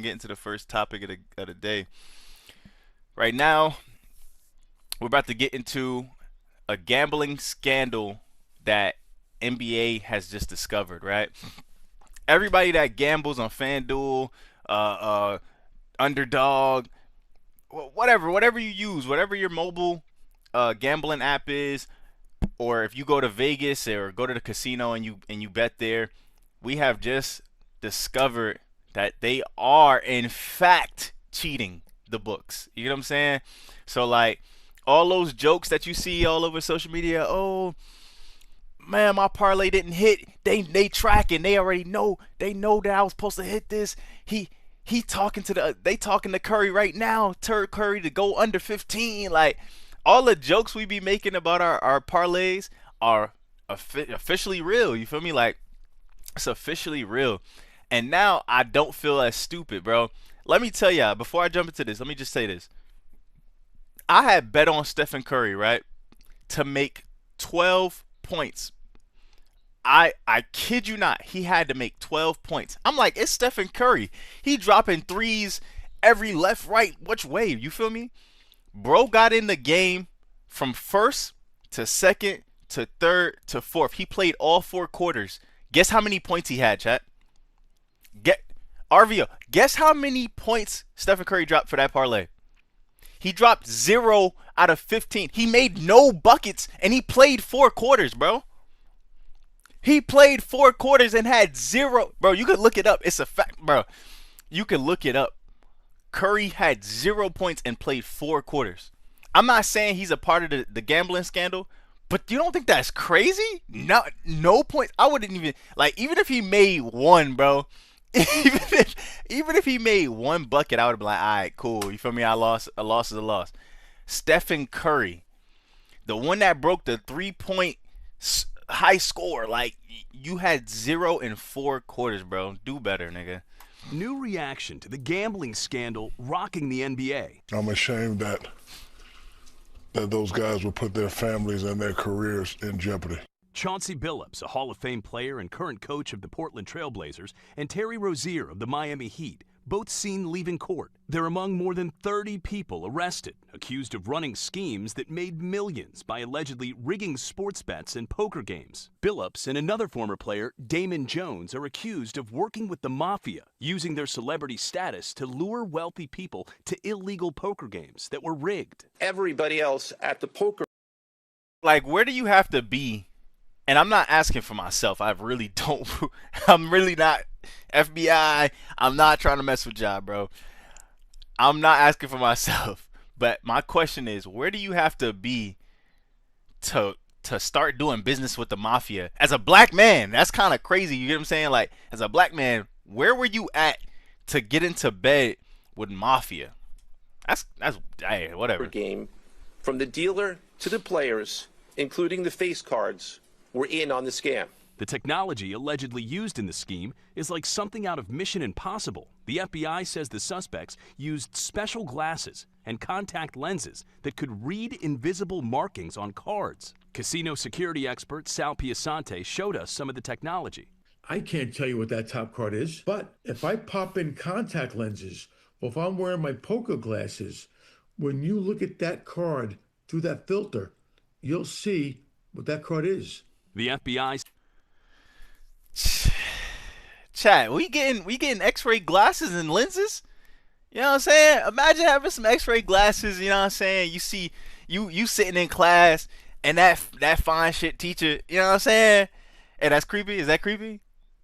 Get into the first topic of the day. Right now, we're about to get into a gambling scandal that NBA has just discovered. Right, everybody that gambles on FanDuel, uh, uh, Underdog, whatever you use, whatever your mobile gambling app is, or if you go to Vegas or go to the casino and you bet there, we have just discovered that they are in fact cheating the books. You know what I'm saying? So like all those jokes that you see all over social media, oh man, my parlay didn't hit. They tracking. They already know. They know that I was supposed to hit this. He talking to they talking to Curry right now. Curry to go under 15. Like all the jokes we be making about our parlays are officially real. You feel me? Like it's officially real. And now I don't feel as stupid, bro. Let me tell y'all, before I jump into this, let me just say this. I had bet on Stephen Curry, right? To make 12 points. I kid you not, he had to make 12 points. I'm like, it's Stephen Curry. He dropping threes every left, right, which way. You feel me? Bro got in the game from first to second to third to fourth. He played all 4 quarters. Guess how many points he had, chat? Get RVO. Guess how many points Stephen Curry dropped for that parlay? He dropped 0 out of 15. He made no buckets and he played 4 quarters, bro. He played 4 quarters and had 0. Bro, you could look it up. It's a fact, bro. You can look it up. Curry had 0 points and played 4 quarters. I'm not saying he's a part of the gambling scandal, but you don't think that's crazy? No points. I wouldn't even like even if he made one, bro. Even if he made one bucket, I would be like, all right, cool. You feel me? I lost. A loss is a loss. Stephen Curry, the one that broke the 3-point high score, like you had 0 in 4 quarters, bro. Do better, nigga. New reaction to the gambling scandal rocking the NBA. I'm ashamed that those guys would put their families and their careers in jeopardy. Chauncey Billups, a Hall of Fame player and current coach of the Portland Trail Blazers, and Terry Rozier of the Miami Heat, both seen leaving court. They're among more than 30 people arrested, accused of running schemes that made millions by allegedly rigging sports bets and poker games. Billups and another former player, Damon Jones, are accused of working with the mafia, using their celebrity status to lure wealthy people to illegal poker games that were rigged. Everybody else at the poker. Like, where do you have to be? And I'm not asking for myself. I really don't. I'm really not FBI. I'm not trying to mess with y'all, bro. I'm not asking for myself. But my question is, where do you have to be to start doing business with the mafia? As a black man, that's kind of crazy. You get what I'm saying? Like, as a black man, where were you at to get into bed with mafia? That's hey, whatever. Game, from the dealer to the players, including the face cards, were in on the scam. The technology allegedly used in the scheme is like something out of Mission Impossible. The FBI says the suspects used special glasses and contact lenses that could read invisible markings on cards. Casino security expert Sal Piasante showed us some of the technology. I can't tell you what that top card is, but if I pop in contact lenses, or if I'm wearing my poker glasses, when you look at that card through that filter, you'll see what that card is. The FBI. Chat, we getting X-ray glasses and lenses. You know what I'm saying? Imagine having some X-ray glasses. You know what I'm saying? You see, you sitting in class and that fine shit teacher. You know what I'm saying? Hey, that's creepy. Is that creepy?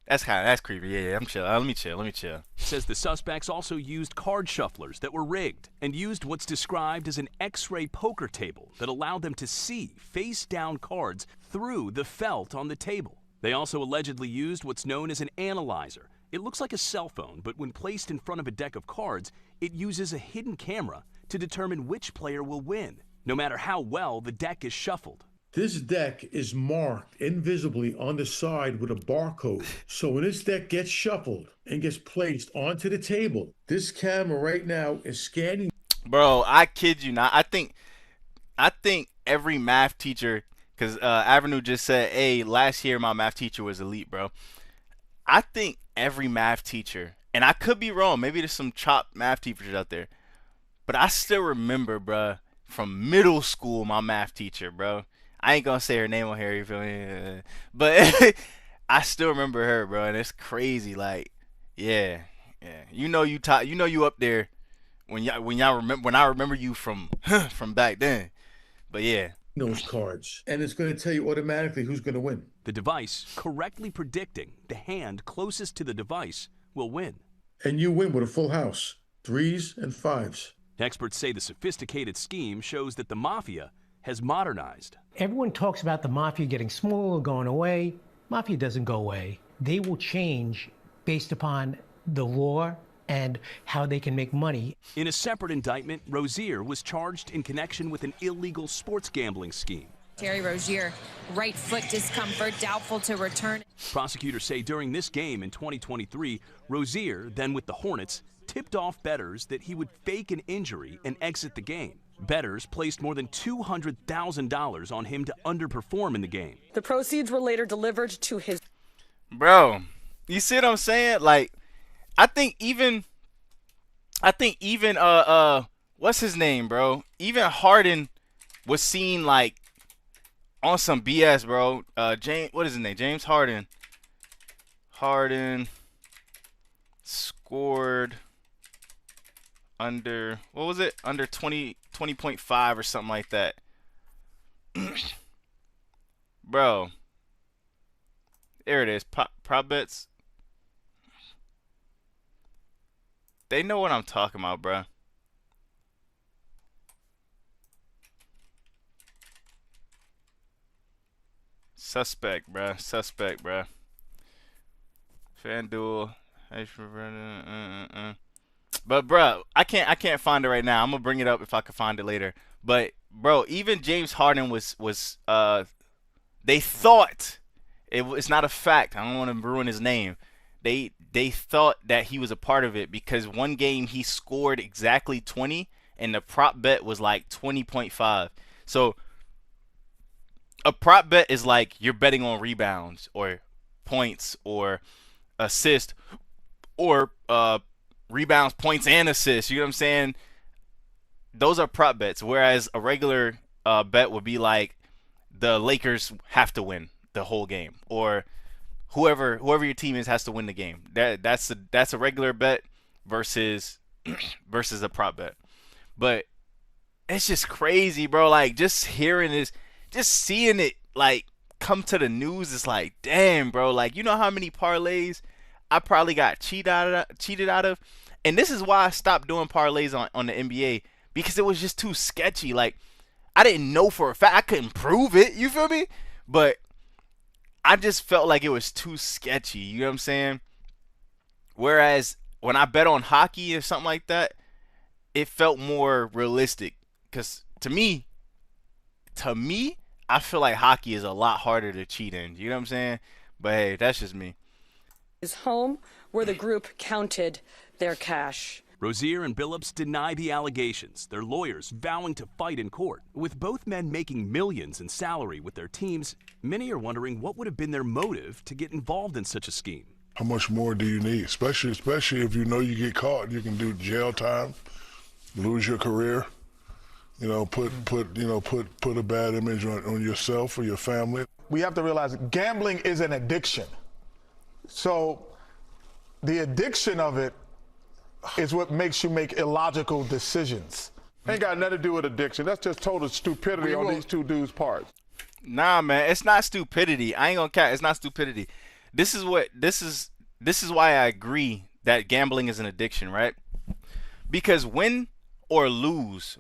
That's creepy. Yeah, I'm chill. Let me chill. Says the suspects also used card shufflers that were rigged and used what's described as an X-ray poker table that allowed them to see face-down cards through the felt on the table. They also allegedly used what's known as an analyzer. It looks like a cell phone, but when placed in front of a deck of cards, it uses a hidden camera to determine which player will win, no matter how well the deck is shuffled. This deck is marked invisibly on the side with a barcode. So when this deck gets shuffled and gets placed onto the table, this camera right now is scanning. Bro, I kid you not. I think every math teacher, because Avenue just said, hey, last year my math teacher was elite, bro. I think every math teacher and I could be wrong. Maybe there's some chopped math teachers out there, but I still remember, bruh, from middle school, my math teacher, bro. I ain't gonna say her name on here, you feel me? But I still remember her, bro, and it's crazy. Like, yeah. You know you up there when I remember you from from back then. But yeah. Those cards, and it's going to tell you automatically who's going to win. The device correctly predicting the hand closest to the device will win. And you win with a full house, 3s and 5s. Experts say the sophisticated scheme shows that the mafia has modernized. Everyone talks about the mafia getting smaller, going away. Mafia doesn't go away. They will change based upon the law and how they can make money. In a separate indictment, Rozier was charged in connection with an illegal sports gambling scheme. Terry Rozier, right foot discomfort, doubtful to return. Prosecutors say during this game in 2023, Rozier, then with the Hornets, tipped off bettors that he would fake an injury and exit the game. Bettors placed more than $200,000 on him to underperform in the game. The proceeds were later delivered to his... Bro, you see what I'm saying? Like, I think even what's his name, bro? Even Harden was seen like on some BS, bro. What is his name? James Harden. Harden scored under, what was it? Under 20.5 or something like that. Bro. There it is. Prop bets. They know what I'm talking about, bruh. Suspect, bruh. Suspect, bruh. FanDuel. But bruh, I can't find it right now. I'm gonna bring it up if I can find it later. But bro, even James Harden was they thought it's not a fact. I don't want to ruin his name. They thought that he was a part of it because one game he scored exactly 20 and the prop bet was like 20.5. So a prop bet is like you're betting on rebounds or points or assist or rebounds, points, and assists. You know what I'm saying? Those are prop bets. Whereas a regular bet would be like the Lakers have to win the whole game, or whoever your team is has to win the game. That's a regular bet versus a prop bet. But it's just crazy, bro. Like, just hearing this, just seeing it like come to the news, it's like, damn, bro. Like, you know how many parlays I probably got cheated out of? And this is why I stopped doing parlays on the NBA, because it was just too sketchy. Like, I didn't know for a fact. I couldn't prove it. You feel me? But I just felt like it was too sketchy. You know what I'm saying? Whereas when I bet on hockey or something like that, it felt more realistic. Because to me, I feel like hockey is a lot harder to cheat in. You know what I'm saying? But hey, that's just me. His home, where the group counted their cash. Rozier and Billups deny the allegations, their lawyers vowing to fight in court. With both men making millions in salary with their teams, many are wondering what would have been their motive to get involved in such a scheme. How much more do you need? Especially if you know you get caught, you can do jail time, lose your career. You know, put a bad image on yourself or your family. We have to realize gambling is an addiction. So the addiction of it is what makes you make illogical decisions. Ain't got nothing to do with addiction. That's just total stupidity on these two dudes' parts. Nah, man, it's not stupidity. I ain't gonna count. It's not stupidity. This is why I agree that gambling is an addiction, right? Because win or lose,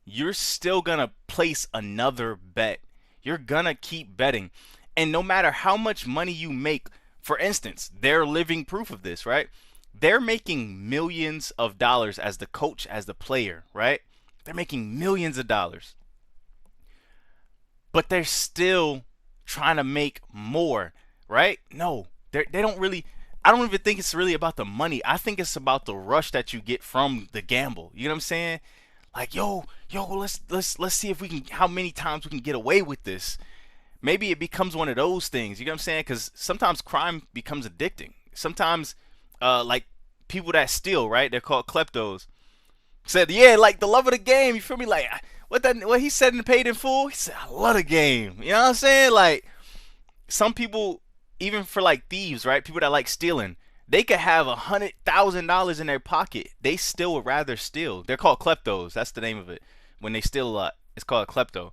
you're still gonna place another bet. You're gonna keep betting. And no matter how much money you make, for instance, they're living proof of this, right? They're making millions of dollars as the coach, as the player, right? They're making millions of dollars. But they're still trying to make more, right? No, they don't really. I don't even think it's really about the money. I think it's about the rush that you get from the gamble. You know what I'm saying? Like, yo, let's see if we can, how many times we can get away with this. Maybe it becomes one of those things. You know what I'm saying? Because sometimes crime becomes addicting. sometimes like people that steal, right? They're called kleptos. Said, yeah, like the love of the game. You feel me? Like what he said and paid in full. He said, I love the game. You know what I'm saying? Like some people, even for like thieves, right? People that like stealing, they could have $100,000 in their pocket. They still would rather steal. They're called kleptos. That's the name of it. When they steal a lot, it's called a klepto.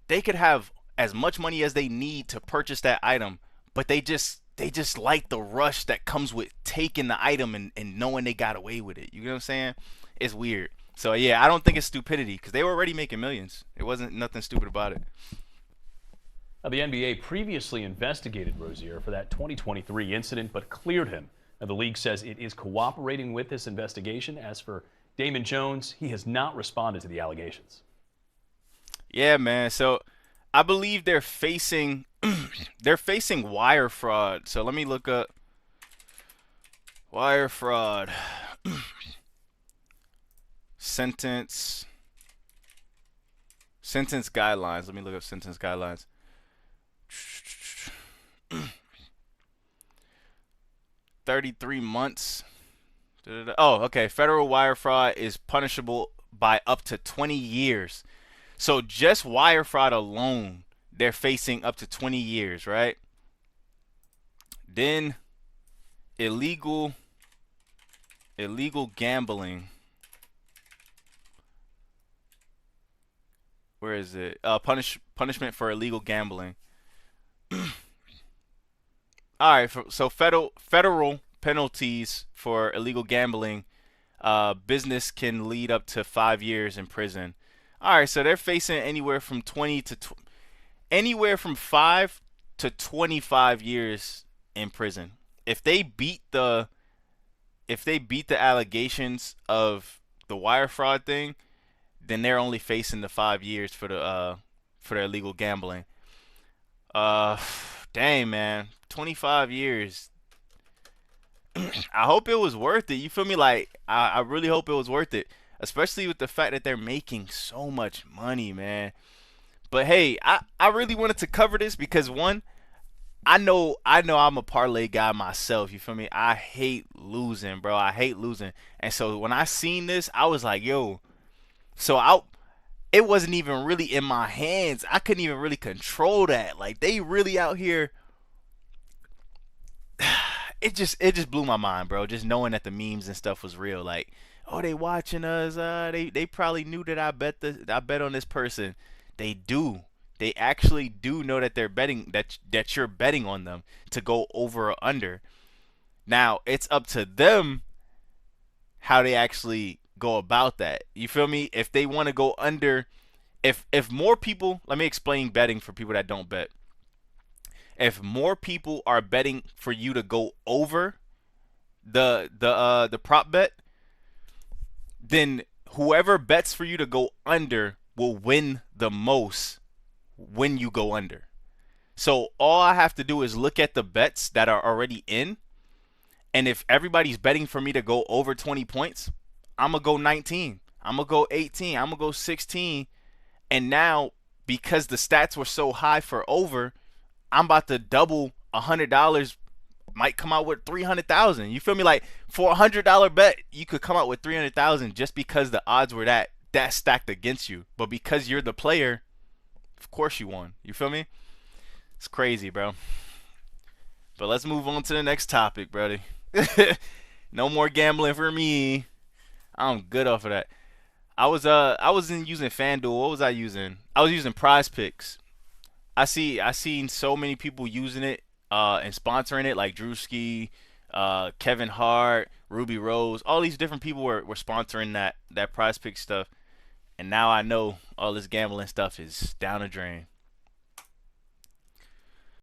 They could have as much money as they need to purchase that item, but they just like the rush that comes with taking the item and knowing they got away with it. You know what I'm saying? It's weird. So yeah, I don't think it's stupidity because they were already making millions. It wasn't nothing stupid about it. Now, the NBA previously investigated Rozier for that 2023 incident, but cleared him. Now, the league says it is cooperating with this investigation. As for Damon Jones, he has not responded to the allegations. Yeah, man. So I believe they're facing wire fraud. So let me look up wire fraud. Sentence guidelines. Let me look up sentence guidelines. 33 months. Oh, okay. Federal wire fraud is punishable by up to 20 years. So just wire fraud alone, they're facing up to 20 years, right? Then illegal gambling. Where is it? Punishment for illegal gambling. All right, so federal penalties for illegal gambling, business can lead up to 5 years in prison. All right, so they're facing anywhere from 5 to 25 years in prison. If they beat the allegations of the wire fraud thing, then they're only facing the 5 years for their illegal gambling. Dang, man, 25 years. I hope it was worth it. You feel me? Like I really hope it was worth it, especially with the fact that they're making so much money, man. But hey, I really wanted to cover this because one, I know I'm a parlay guy myself. You feel me? I hate losing, bro. I hate losing. And so when I seen this, I was like, yo. So it wasn't even really in my hands. I couldn't even really control that. Like they really out here. It just blew my mind, bro. Just knowing that the memes and stuff was real. Like, oh, they watching us. They probably knew that I bet on this person. They do. They actually do know that they're betting that you're betting on them to go over or under. Now it's up to them how they actually go about that. You feel me? If they want to go under, if more people, let me explain betting for people that don't bet. If more people are betting for you to go over the prop bet, then whoever bets for you to go under will win the most when you go under. So all I have to do is look at the bets that are already in, and if everybody's betting for me to go over 20 points, I'm gonna go 19, I'm gonna go 18, I'm gonna go 16, and now because the stats were so high for over, I'm about to double $100. Might come out with 300,000. You feel me? Like for $100 bet, you could come out with 300,000 just because the odds were that stacked against you. But because you're the player, of course you won. You feel me? It's crazy, bro. But let's move on to the next topic, brother. No more gambling for me. I'm good off of that. I was using FanDuel. What was I using? I was using Prize Picks. I seen so many people using it and sponsoring it, like Drewski, Kevin Hart, Ruby Rose. All these different people were sponsoring that Prize Pick stuff. And now I know all this gambling stuff is down the drain.